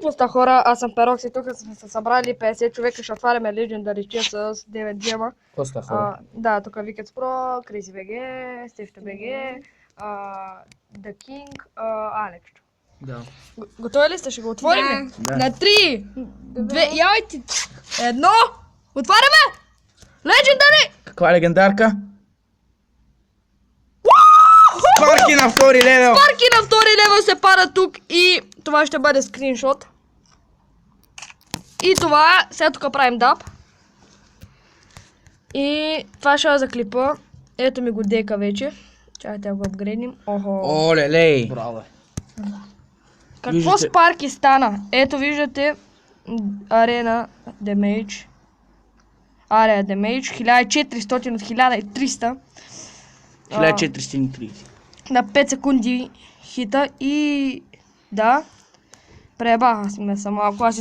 какво хора, аз съм Перокс и тук сме се събрали 50 човека, ще отваряме Legendary Tier с 9 гема. Коста хора. Да, тук Викец Pro, Crazy BG, Stefto BG, The King, Алекс. Да. Готови ли сте? Ще го отворим ли? Да. На 3, 2, явайте, 1, отваряме! Legendary! Каква легендарка? Спарки на втори левел! Спарки на втори левел се пада тук и това ще бъде скриншот. И това, сега тук правим даб. И това ще е за клипа. Ето ми го дека вече. Чакайте да го апгрейднем. Охо. Оле-лей! Браво. Какво Виждате- спарки стана? Ето виждате арена демейдж. Арена демейдж. 1400 от 1300. 1430. На 5 секунди хита и да, пребаха сме са малко. Аз